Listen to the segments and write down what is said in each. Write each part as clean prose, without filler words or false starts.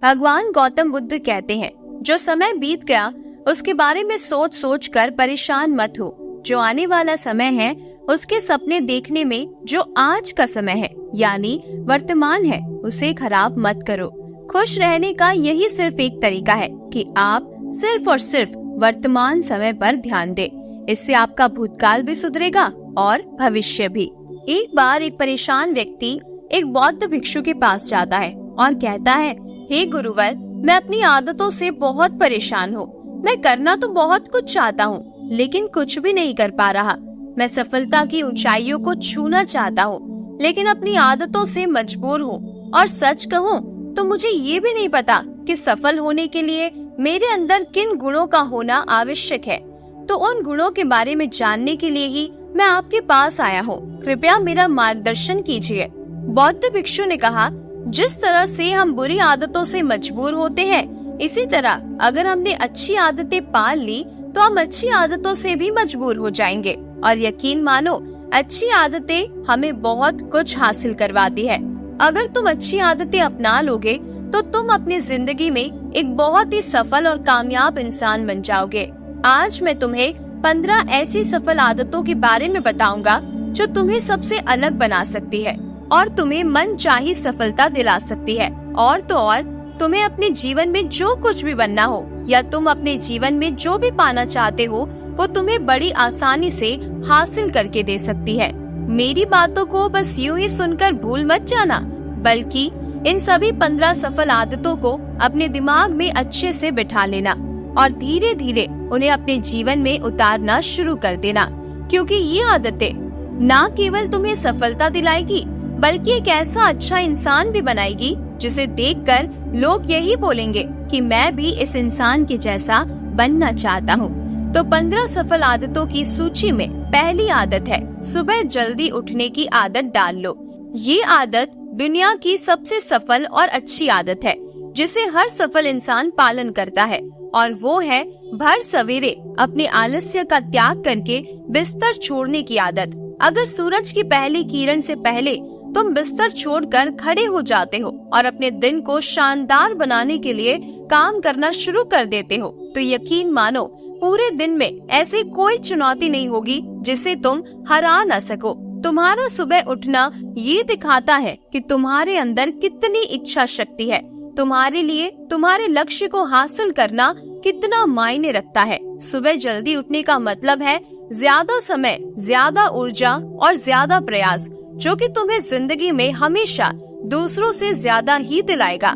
भगवान गौतम बुद्ध कहते हैं, जो समय बीत गया उसके बारे में सोच सोच कर परेशान मत हो। जो आने वाला समय है उसके सपने देखने में जो आज का समय है यानी वर्तमान है उसे खराब मत करो। खुश रहने का यही सिर्फ एक तरीका है कि आप सिर्फ और सिर्फ वर्तमान समय पर ध्यान दें। इससे आपका भूतकाल भी सुधरेगा और भविष्य भी। एक बार एक परेशान व्यक्ति एक बौद्ध भिक्षु के पास जाता है और कहता है, हे गुरुवर, मैं अपनी आदतों से बहुत परेशान हूँ। मैं करना तो बहुत कुछ चाहता हूँ लेकिन कुछ भी नहीं कर पा रहा। मैं सफलता की ऊंचाइयों को छूना चाहता हूँ लेकिन अपनी आदतों से मजबूर हूँ। और सच कहूँ तो मुझे ये भी नहीं पता कि सफल होने के लिए मेरे अंदर किन गुणों का होना आवश्यक है। तो उन गुणों के बारे में जानने के लिए ही मैं आपके पास आया हूँ। कृपया मेरा मार्गदर्शन कीजिए। बौद्ध भिक्षु ने कहा, जिस तरह से हम बुरी आदतों से मजबूर होते हैं, इसी तरह अगर हमने अच्छी आदतें पाल ली तो हम अच्छी आदतों से भी मजबूर हो जाएंगे। और यकीन मानो, अच्छी आदतें हमें बहुत कुछ हासिल करवाती है। अगर तुम अच्छी आदतें अपना लोगे तो तुम अपनी जिंदगी में एक बहुत ही सफल और कामयाब इंसान बन जाओगे। आज मैं तुम्हें 15 ऐसी सफल आदतों के बारे में बताऊंगा जो तुम्हें सबसे अलग बना सकती है और तुम्हें मनचाही सफलता दिला सकती है। और तो और, तुम्हें अपने जीवन में जो कुछ भी बनना हो या तुम अपने जीवन में जो भी पाना चाहते हो वो तुम्हें बड़ी आसानी से हासिल करके दे सकती है। मेरी बातों को बस यूं ही सुनकर भूल मत जाना, बल्कि इन सभी 15 सफल आदतों को अपने दिमाग में अच्छे से बिठा लेना और धीरे धीरे उन्हें अपने जीवन में उतारना शुरू कर देना। क्योंकि ये आदतें न केवल तुम्हें सफलता दिलाएगी बल्कि एक ऐसा अच्छा इंसान भी बनाएगी जिसे देखकर लोग यही बोलेंगे कि मैं भी इस इंसान के जैसा बनना चाहता हूँ। तो 15 सफल आदतों की सूची में पहली आदत है, सुबह जल्दी उठने की आदत डाल लो। ये आदत दुनिया की सबसे सफल और अच्छी आदत है जिसे हर सफल इंसान पालन करता है, और वो है भर सवेरे अपने आलस्य का त्याग करके बिस्तर छोड़ने की आदत। अगर सूरज की पहली किरण से पहले तुम बिस्तर छोड़कर खड़े हो जाते हो और अपने दिन को शानदार बनाने के लिए काम करना शुरू कर देते हो तो यकीन मानो, पूरे दिन में ऐसी कोई चुनौती नहीं होगी जिसे तुम हरा न सको। तुम्हारा सुबह उठना ये दिखाता है कि तुम्हारे अंदर कितनी इच्छा शक्ति है, तुम्हारे लिए तुम्हारे लक्ष्य को हासिल करना कितना मायने रखता है। सुबह जल्दी उठने का मतलब है ज्यादा समय, ज्यादा ऊर्जा और ज्यादा प्रयास, जो कि तुम्हें जिंदगी में हमेशा दूसरों से ज्यादा ही दिलाएगा।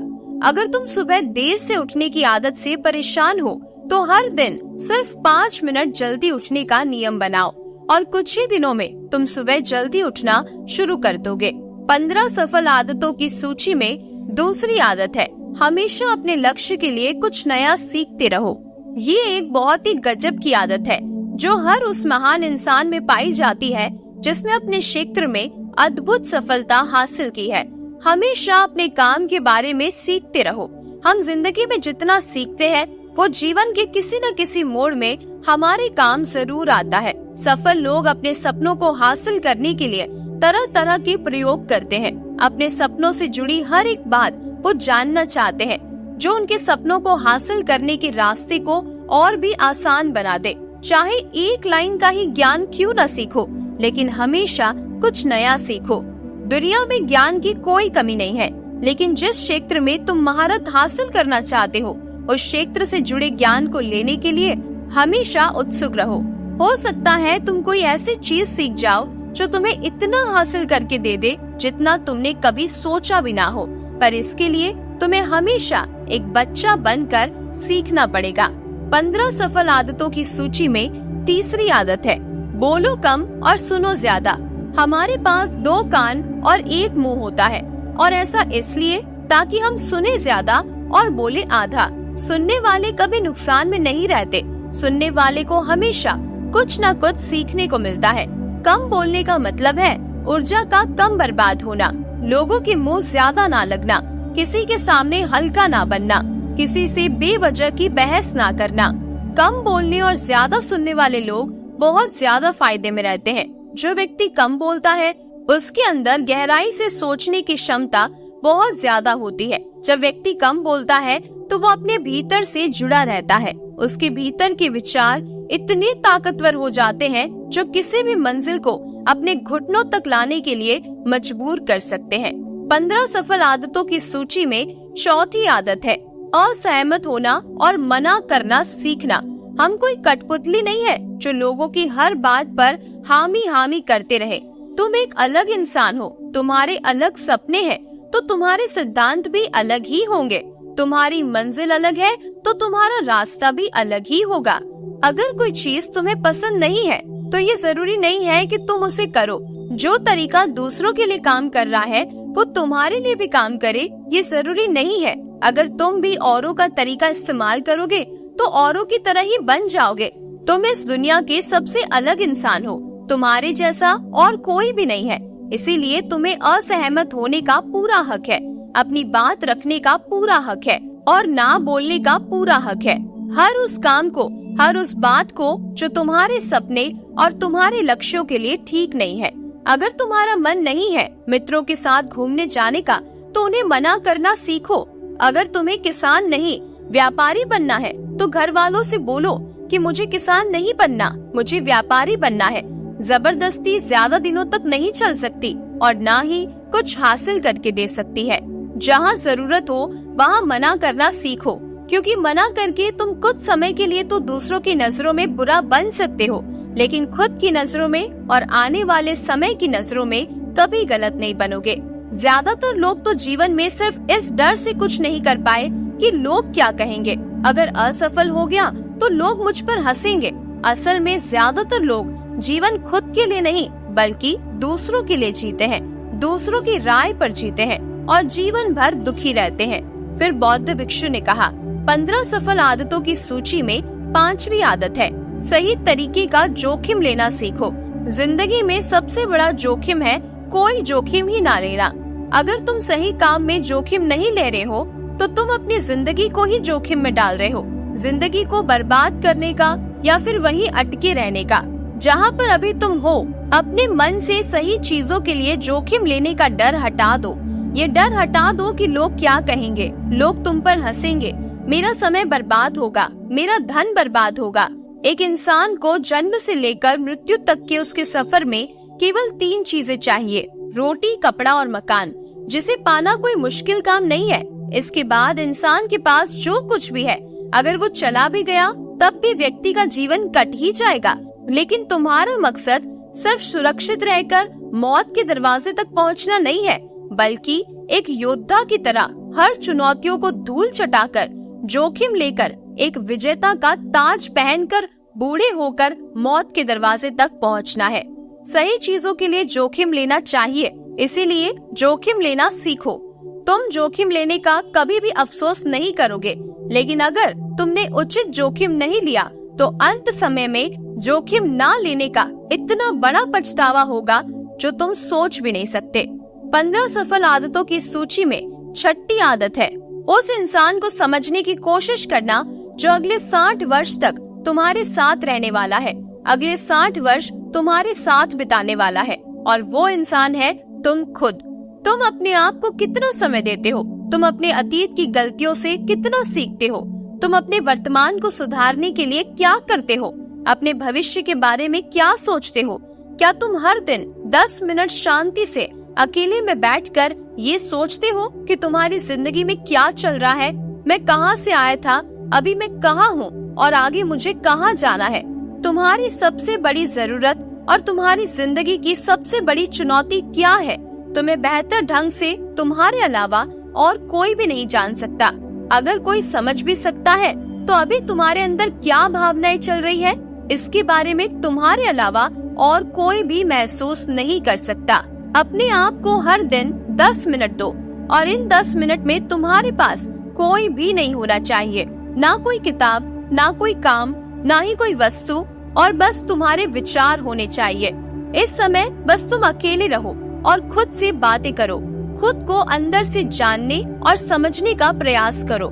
अगर तुम सुबह देर से उठने की आदत से परेशान हो तो हर दिन सिर्फ 5 मिनट जल्दी उठने का नियम बनाओ और कुछ ही दिनों में तुम सुबह जल्दी उठना शुरू कर दोगे। 15 सफल आदतों की सूची में दूसरी आदत है, हमेशा अपने लक्ष्य के लिए कुछ नया सीखते रहो। ये एक बहुत ही गजब की आदत है जो हर उस महान इंसान में पाई जाती है जिसने अपने क्षेत्र में अद्भुत सफलता हासिल की है। हमेशा अपने काम के बारे में सीखते रहो। हम जिंदगी में जितना सीखते हैं वो जीवन के किसी न किसी मोड़ में हमारे काम जरूर आता है। सफल लोग अपने सपनों को हासिल करने के लिए तरह तरह के प्रयोग करते हैं। अपने सपनों से जुड़ी हर एक बात वो जानना चाहते हैं जो उनके सपनों को हासिल करने के रास्ते को और भी आसान बना दे। चाहे एक लाइन का ही ज्ञान क्यों न सीखो, लेकिन हमेशा कुछ नया सीखो। दुनिया में ज्ञान की कोई कमी नहीं है, लेकिन जिस क्षेत्र में तुम महारत हासिल करना चाहते हो उस क्षेत्र से जुड़े ज्ञान को लेने के लिए हमेशा उत्सुक रहो। हो सकता है तुम कोई ऐसी चीज सीख जाओ जो तुम्हें इतना हासिल करके दे दे जितना तुमने कभी सोचा भी ना हो, पर इसके लिए तुम्हें हमेशा एक बच्चा बनकर सीखना पड़ेगा। 15 सफल आदतों की सूची में तीसरी आदत है, बोलो कम और सुनो ज्यादा। हमारे पास 2 कान और 1 मुंह होता है, और ऐसा इसलिए ताकि हम सुने ज्यादा और बोले आधा। सुनने वाले कभी नुकसान में नहीं रहते। सुनने वाले को हमेशा कुछ न कुछ सीखने को मिलता है। कम बोलने का मतलब है ऊर्जा का कम बर्बाद होना, लोगों के मुंह ज्यादा ना लगना, किसी के सामने हल्का ना बनना, किसी से बेवजह की बहस ना करना। कम बोलने और ज्यादा सुनने वाले लोग बहुत ज्यादा फायदे में रहते हैं। जो व्यक्ति कम बोलता है उसके अंदर गहराई से सोचने की क्षमता बहुत ज्यादा होती है। जब व्यक्ति कम बोलता है तो वो अपने भीतर से जुड़ा रहता है। उसके भीतर के विचार इतने ताकतवर हो जाते हैं जो किसी भी मंजिल को अपने घुटनों तक लाने के लिए मजबूर कर सकते हैं। 15 सफल आदतों की सूची में चौथी आदत है असहमत होना और मना करना सीखना। हम कोई कठपुतली नहीं है जो लोगों की हर बात पर हामी हामी करते रहे। तुम एक अलग इंसान हो, तुम्हारे अलग सपने हैं तो तुम्हारे सिद्धांत भी अलग ही होंगे। तुम्हारी मंजिल अलग है तो तुम्हारा रास्ता भी अलग ही होगा। अगर कोई चीज तुम्हें पसंद नहीं है तो ये जरूरी नहीं है कि तुम उसे करो। जो तरीका दूसरों के लिए काम कर रहा है वो तुम्हारे लिए भी काम करे, ये जरूरी नहीं है। अगर तुम भी औरों का तरीका इस्तेमाल करोगे तो औरों की तरह ही बन जाओगे। तुम इस दुनिया के सबसे अलग इंसान हो, तुम्हारे जैसा और कोई भी नहीं है। इसीलिए तुम्हें असहमत होने का पूरा हक है, अपनी बात रखने का पूरा हक है और ना बोलने का पूरा हक है। हर उस काम को, हर उस बात को जो तुम्हारे सपने और तुम्हारे लक्ष्यों के लिए ठीक नहीं है। अगर तुम्हारा मन नहीं है मित्रों के साथ घूमने जाने का तो उन्हें मना करना सीखो। अगर तुम्हें किसान नहीं व्यापारी बनना है तो घर वालों से बोलो कि मुझे किसान नहीं बनना, मुझे व्यापारी बनना है। जबरदस्ती ज्यादा दिनों तक नहीं चल सकती और ना ही कुछ हासिल करके दे सकती है। जहाँ जरूरत हो वहाँ मना करना सीखो, क्योंकि मना करके तुम कुछ समय के लिए तो दूसरों की नजरों में बुरा बन सकते हो, लेकिन खुद की नजरों में और आने वाले समय की नजरों में कभी गलत नहीं बनोगे। ज्यादातर लोग तो जीवन में सिर्फ इस डर से कुछ नहीं कर पाए कि लोग क्या कहेंगे। अगर असफल हो गया तो लोग मुझ पर हंसेंगे। असल में ज्यादातर लोग जीवन खुद के लिए नहीं बल्कि दूसरों के लिए जीते हैं, दूसरों की राय पर जीते हैं और जीवन भर दुखी रहते हैं। फिर बौद्ध भिक्षु ने कहा, 15 सफल आदतों की सूची में 5वीं आदत है सही तरीके का जोखिम लेना सीखो। जिंदगी में सबसे बड़ा जोखिम है कोई जोखिम ही ना लेना। अगर तुम सही काम में जोखिम नहीं ले रहे हो तो तुम अपनी जिंदगी को ही जोखिम में डाल रहे हो। जिंदगी को बर्बाद करने का या फिर वहीं अटके रहने का। जहाँ पर अभी तुम हो, अपने मन से सही चीजों के लिए जोखिम लेने का डर हटा दो। ये डर हटा दो कि लोग क्या कहेंगे, लोग तुम पर हंसेंगे, मेरा समय बर्बाद होगा, मेरा धन बर्बाद होगा। एक इंसान को जन्म से लेकर मृत्यु तक के उसके सफर में केवल 3 चीजें चाहिए, रोटी, कपड़ा और मकान, जिसे पाना कोई मुश्किल काम नहीं है। इसके बाद इंसान के पास जो कुछ भी है, अगर वो चला भी गया तब भी व्यक्ति का जीवन कट ही जाएगा। लेकिन तुम्हारा मकसद सिर्फ सुरक्षित रहकर मौत के दरवाजे तक पहुंचना नहीं है, बल्कि एक योद्धा की तरह हर चुनौतियों को धूल चटाकर, जोखिम लेकर, एक विजेता का ताज पहनकर, बूढ़े होकर मौत के दरवाजे तक पहुंचना है। सही चीजों के लिए जोखिम लेना चाहिए, इसीलिए जोखिम लेना सीखो। तुम जोखिम लेने का कभी भी अफसोस नहीं करोगे, लेकिन अगर तुमने उचित जोखिम नहीं लिया तो अंत समय में जोखिम ना लेने का इतना बड़ा पछतावा होगा जो तुम सोच भी नहीं सकते। 15 सफल आदतों की सूची में 6ठी आदत है उस इंसान को समझने की कोशिश करना जो अगले 60 वर्ष तक तुम्हारे साथ रहने वाला है, अगले 60 वर्ष तुम्हारे साथ बिताने वाला है। और वो इंसान है तुम खुद। तुम अपने आप को कितना समय देते हो? तुम अपने अतीत की गलतियों से कितना सीखते हो? तुम अपने वर्तमान को सुधारने के लिए क्या करते हो? अपने भविष्य के बारे में क्या सोचते हो? क्या तुम हर दिन 10 मिनट शांति से अकेले में बैठकर ये सोचते हो कि तुम्हारी जिंदगी में क्या चल रहा है? मैं कहाँ से आया था, अभी मैं कहाँ हूँ और आगे मुझे कहाँ जाना है? तुम्हारी सबसे बड़ी जरूरत और तुम्हारी जिंदगी की सबसे बड़ी चुनौती क्या है? तुम्हें बेहतर ढंग से तुम्हारे अलावा और कोई भी नहीं जान सकता। अगर कोई समझ भी सकता है तो अभी तुम्हारे अंदर क्या भावनाएं चल रही है, इसके बारे में तुम्हारे अलावा और कोई भी महसूस नहीं कर सकता। अपने आप को हर दिन 10 मिनट दो और इन 10 मिनट में तुम्हारे पास कोई भी नहीं होना चाहिए, ना कोई किताब, ना कोई काम, ना ही कोई वस्तु, और बस तुम्हारे विचार होने चाहिए। इस समय बस तुम अकेले रहो और खुद से बातें करो, खुद को अंदर से जानने और समझने का प्रयास करो।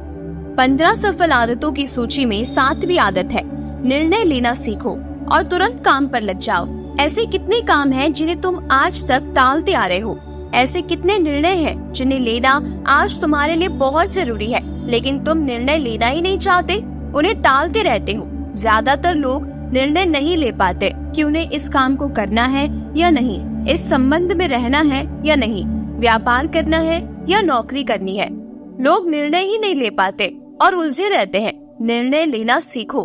15 सफल आदतों की सूची में 7वीं आदत है निर्णय लेना सीखो और तुरंत काम पर लग जाओ। ऐसे कितने काम हैं जिन्हें तुम आज तक टालते आ रहे हो? ऐसे कितने निर्णय हैं जिन्हें लेना आज तुम्हारे लिए बहुत जरूरी है, लेकिन तुम निर्णय लेना ही नहीं चाहते, उन्हें टालते रहते हो। ज्यादातर लोग निर्णय नहीं ले पाते कि उन्हें इस काम को करना है या नहीं, इस संबंध में रहना है या नहीं, व्यापार करना है या नौकरी करनी है। लोग निर्णय ही नहीं ले पाते और उलझे रहते हैं। निर्णय लेना सीखो।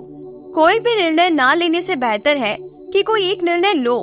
कोई भी निर्णय ना लेने से बेहतर है कि कोई एक निर्णय लो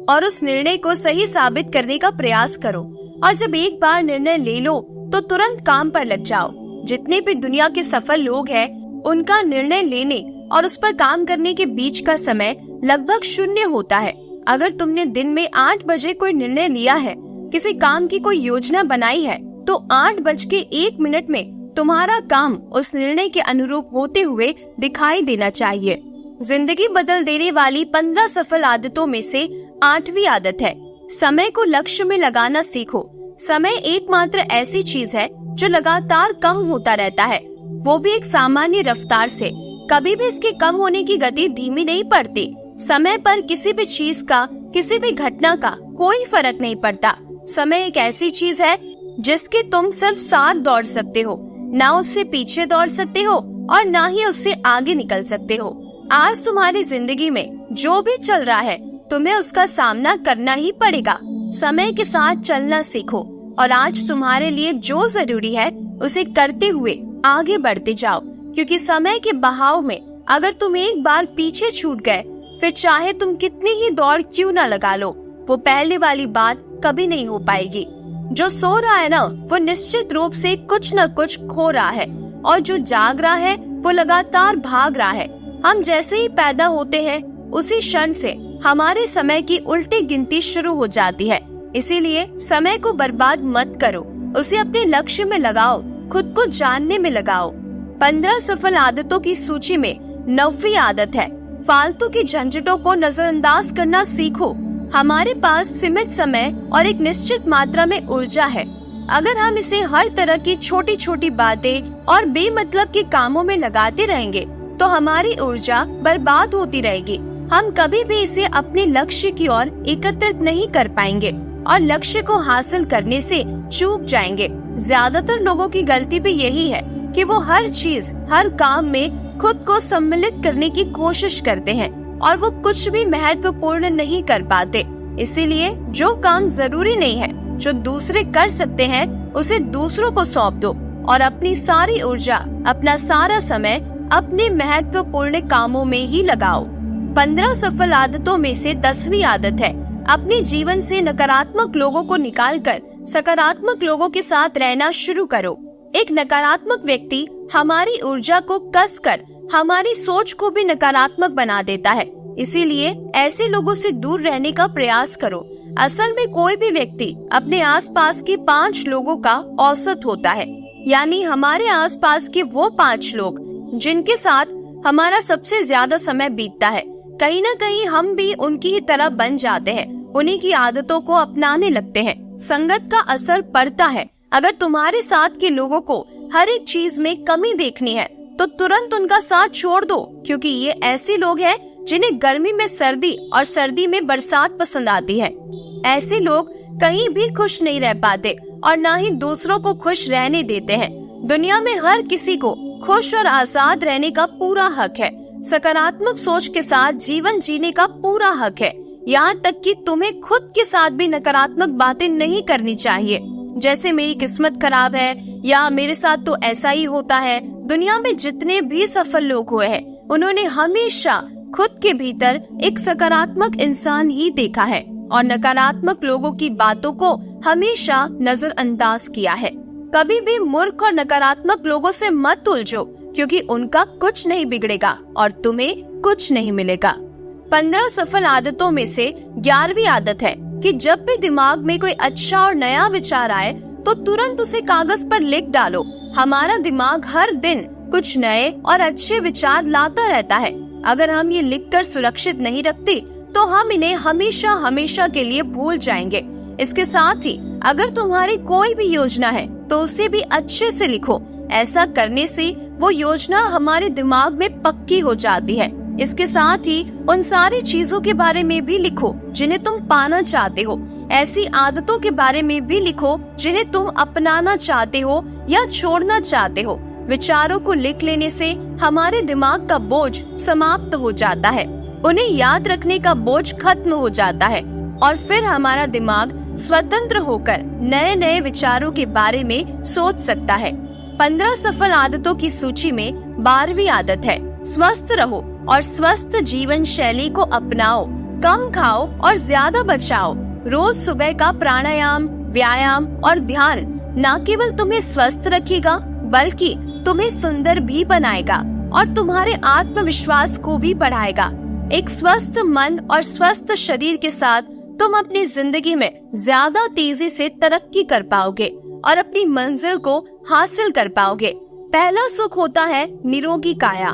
और उस निर्णय को सही साबित करने का प्रयास करो। और जब एक बार निर्णय ले लो तो तुरंत काम पर लग जाओ। जितने भी दुनिया के सफल लोग हैं, उनका निर्णय लेने और उस पर काम करने के बीच का समय लगभग 0 होता है। अगर तुमने दिन में 8 बजे कोई निर्णय लिया है, किसी काम की कोई योजना बनाई है, तो 8:01 में तुम्हारा काम उस निर्णय के अनुरूप होते हुए दिखाई देना चाहिए। जिंदगी बदल देने वाली 15 सफल आदतों में से 8वीं आदत है, समय को लक्ष्य में लगाना सीखो। समय एकमात्र ऐसी चीज है जो लगातार कम होता रहता है, वो भी एक सामान्य रफ्तार से। कभी भी इसके कम होने की गति धीमी नहीं पड़ती। समय पर किसी भी चीज का, किसी भी घटना का कोई फर्क नहीं पड़ता। समय एक ऐसी चीज है जिसके तुम सिर्फ साथ दौड़ सकते हो, ना उससे पीछे दौड़ सकते हो और ना ही उससे आगे निकल सकते हो। आज तुम्हारी जिंदगी में जो भी चल रहा है, तुम्हें उसका सामना करना ही पड़ेगा। समय के साथ चलना सीखो और आज तुम्हारे लिए जो जरूरी है उसे करते हुए आगे बढ़ते जाओ, क्योंकि समय के बहाव में अगर तुम एक बार पीछे छूट गए, फिर चाहे तुम कितनी ही दौड़ क्यों न लगा लो, वो पहले वाली बात कभी नहीं हो पाएगी। जो सो रहा है ना, वो निश्चित रूप से कुछ न कुछ खो रहा है, और जो जाग रहा है वो लगातार भाग रहा है। हम जैसे ही पैदा होते हैं, उसी क्षण से हमारे समय की उल्टी गिनती शुरू हो जाती है। इसीलिए समय को बर्बाद मत करो, उसे अपने लक्ष्य में लगाओ, खुद को जानने में लगाओ। 15 सफल आदतों की सूची में 9वीं आदत है, फालतू की झंझटों को नजरअंदाज करना सीखो। हमारे पास सीमित समय और एक निश्चित मात्रा में ऊर्जा है। अगर हम इसे हर तरह की छोटी छोटी बातें और बेमतलब के कामों में लगाते रहेंगे तो हमारी ऊर्जा बर्बाद होती रहेगी। हम कभी भी इसे अपने लक्ष्य की ओर एकत्रित नहीं कर पाएंगे और लक्ष्य को हासिल करने से चूक जाएंगे। ज्यादातर लोगों की गलती भी यही है कि वो हर चीज, हर काम में खुद को सम्मिलित करने की कोशिश करते हैं और वो कुछ भी महत्वपूर्ण नहीं कर पाते। इसीलिए जो काम जरूरी नहीं है, जो दूसरे कर सकते हैं, उसे दूसरों को सौंप दो और अपनी सारी ऊर्जा, अपना सारा समय अपने महत्वपूर्ण कामों में ही लगाओ। 15 सफल आदतों में से 10वीं आदत है, अपने जीवन से नकारात्मक लोगों को निकालकर सकारात्मक लोगों के साथ रहना शुरू करो। एक नकारात्मक व्यक्ति हमारी ऊर्जा को कसकर हमारी सोच को भी नकारात्मक बना देता है। इसीलिए ऐसे लोगों से दूर रहने का प्रयास करो। असल में कोई भी व्यक्ति अपने आसपास के 5 लोगों का औसत होता है, यानी हमारे आसपास के वो 5 लोग जिनके साथ हमारा सबसे ज्यादा समय बीतता है। कहीं न कहीं हम भी उनकी ही तरह बन जाते हैं, उन्हीं की आदतों को अपनाने लगते हैं। संगत का असर पड़ता है। अगर तुम्हारे साथ के लोगों को हर एक चीज में कमी देखनी है तो तुरंत उनका साथ छोड़ दो, क्योंकि ये ऐसे लोग हैं जिन्हें गर्मी में सर्दी और सर्दी में बरसात पसंद आती है। ऐसे लोग कहीं भी खुश नहीं रह पाते और न ही दूसरों को खुश रहने देते हैं। दुनिया में हर किसी को खुश और आजाद रहने का पूरा हक है। सकारात्मक सोच के साथ जीवन जीने का पूरा हक है। यहाँ तक कि तुम्हें खुद के साथ भी नकारात्मक बातें नहीं करनी चाहिए, जैसे मेरी किस्मत खराब है या मेरे साथ तो ऐसा ही होता है। दुनिया में जितने भी सफल लोग हुए हैं, उन्होंने हमेशा खुद के भीतर एक सकारात्मक इंसान ही देखा है और नकारात्मक लोगों की बातों को हमेशा नजरअंदाज किया है। कभी भी मूर्ख और नकारात्मक लोगों से मत उलझो, क्योंकि उनका कुछ नहीं बिगड़ेगा और तुम्हें कुछ नहीं मिलेगा। 15 सफल आदतों में से 11वीं आदत है कि जब भी दिमाग में कोई अच्छा और नया विचार आए तो तुरंत उसे कागज पर लिख डालो। हमारा दिमाग हर दिन कुछ नए और अच्छे विचार लाता रहता है। अगर हम ये लिखकर सुरक्षित नहीं रखते तो हम इन्हें हमेशा हमेशा के लिए भूल जाएंगे। इसके साथ ही अगर तुम्हारी कोई भी योजना है तो उसे भी अच्छे से लिखो। ऐसा करने से वो योजना हमारे दिमाग में पक्की हो जाती है इसके साथ ही उन सारी चीजों के बारे में भी लिखो जिन्हें तुम पाना चाहते हो। ऐसी आदतों के बारे में भी लिखो जिन्हें तुम अपनाना चाहते हो या छोड़ना चाहते हो। विचारों को लिख लेने से हमारे दिमाग का बोझ समाप्त हो जाता है, उन्हें याद रखने का बोझ खत्म हो जाता है और फिर हमारा दिमाग स्वतंत्र होकर नए नए विचारों के बारे में सोच सकता है। 15 सफल आदतों की सूची में 12वीं आदत है स्वस्थ रहो और स्वस्थ जीवन शैली को अपनाओ। कम खाओ और ज्यादा बचाओ। रोज सुबह का प्राणायाम, व्यायाम और ध्यान न केवल तुम्हें स्वस्थ रखेगा बल्कि तुम्हें सुंदर भी बनाएगा और तुम्हारे आत्मविश्वास को भी बढ़ाएगा। एक स्वस्थ मन और स्वस्थ शरीर के साथ तुम अपनी जिंदगी में ज्यादा तेजी से तरक्की कर पाओगे और अपनी मंजिल को हासिल कर पाओगे। पहला सुख होता है निरोगी काया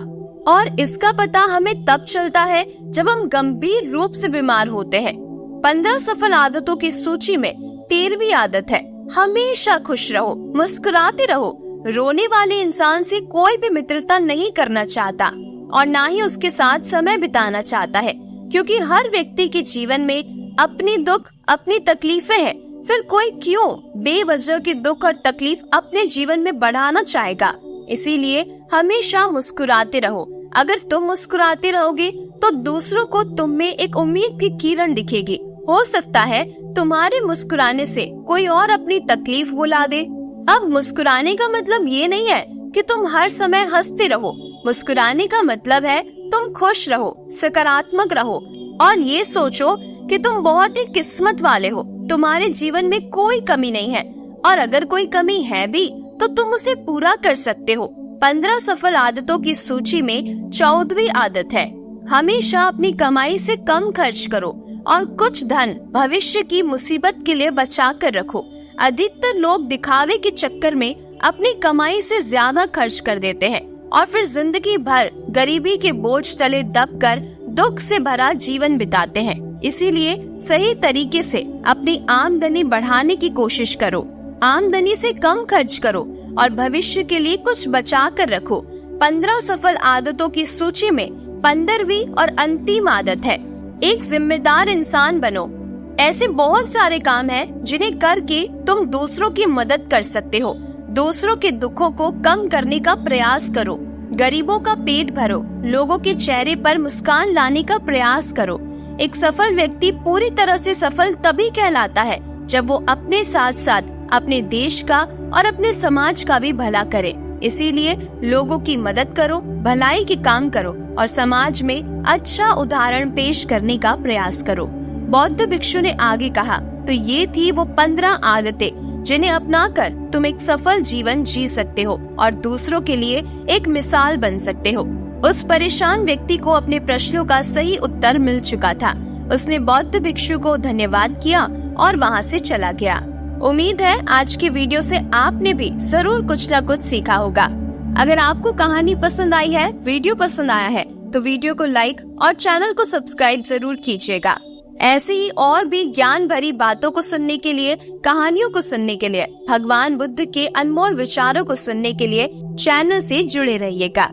और इसका पता हमें तब चलता है जब हम गंभीर रूप से बीमार होते हैं। 15 सफल आदतों की सूची में 13वीं आदत है हमेशा खुश रहो, मुस्कुराते रहो। रोने वाले इंसान से कोई भी मित्रता नहीं करना चाहता और ना ही उसके साथ समय बिताना चाहता है, क्योंकि हर व्यक्ति के जीवन में अपनी दुख, अपनी तकलीफें हैं। फिर कोई क्यों बेवजह के दुख और तकलीफ अपने जीवन में बढ़ाना चाहेगा। इसीलिए हमेशा मुस्कुराते रहो। अगर तुम मुस्कुराते रहोगे तो दूसरों को तुम में एक उम्मीद की किरण दिखेगी। हो सकता है तुम्हारे मुस्कुराने से कोई और अपनी तकलीफ भुला दे। अब मुस्कुराने का मतलब ये नहीं है कि तुम हर समय हंसते रहो। मुस्कुराने का मतलब है तुम खुश रहो, सकारात्मक रहो और ये सोचो कि तुम बहुत ही किस्मत वाले हो। तुम्हारे जीवन में कोई कमी नहीं है और अगर कोई कमी है भी तो तुम उसे पूरा कर सकते हो। 15 सफल आदतों की सूची में 14वीं आदत है हमेशा अपनी कमाई से कम खर्च करो और कुछ धन भविष्य की मुसीबत के लिए बचा कर रखो। अधिकतर लोग दिखावे के चक्कर में अपनी कमाई से ज्यादा खर्च कर देते हैं और फिर जिंदगी भर गरीबी के बोझ तले दबकर दुख से भरा जीवन बिताते हैं। इसीलिए सही तरीके से अपनी आमदनी बढ़ाने की कोशिश करो। आमदनी से कम खर्च करो और भविष्य के लिए कुछ बचा कर रखो। 15 सफल आदतों की सूची में 15वीं और अंतिम आदत है एक जिम्मेदार इंसान बनो। ऐसे बहुत सारे काम हैं जिन्हें करके तुम दूसरों की मदद कर सकते हो। दूसरों के दुखों को कम करने का प्रयास करो, गरीबों का पेट भरो, लोगों के चेहरे पर मुस्कान लाने का प्रयास करो। एक सफल व्यक्ति पूरी तरह से सफल तभी कहलाता है जब वो अपने साथ साथ अपने देश का और अपने समाज का भी भला करे। इसीलिए लोगों की मदद करो, भलाई के काम करो और समाज में अच्छा उदाहरण पेश करने का प्रयास करो। बौद्ध भिक्षु ने आगे कहा, तो ये थी वो 15 आदतें जिन्हें अपनाकर तुम एक सफल जीवन जी सकते हो और दूसरों के लिए एक मिसाल बन सकते हो। उस परेशान व्यक्ति को अपने प्रश्नों का सही उत्तर मिल चुका था। उसने बौद्ध भिक्षु को धन्यवाद किया और वहाँ से चला गया। उम्मीद है आज की वीडियो से आपने भी जरूर कुछ न कुछ सीखा होगा। अगर आपको कहानी पसंद आई है, वीडियो पसंद आया है तो वीडियो को लाइक और चैनल को सब्सक्राइब जरूर कीजिएगा। ऐसे ही और भी ज्ञान भरी बातों को सुनने के लिए, कहानियों को सुनने के लिए, भगवान बुद्ध के अनमोल विचारों को सुनने के लिए चैनल से जुड़े रहिएगा।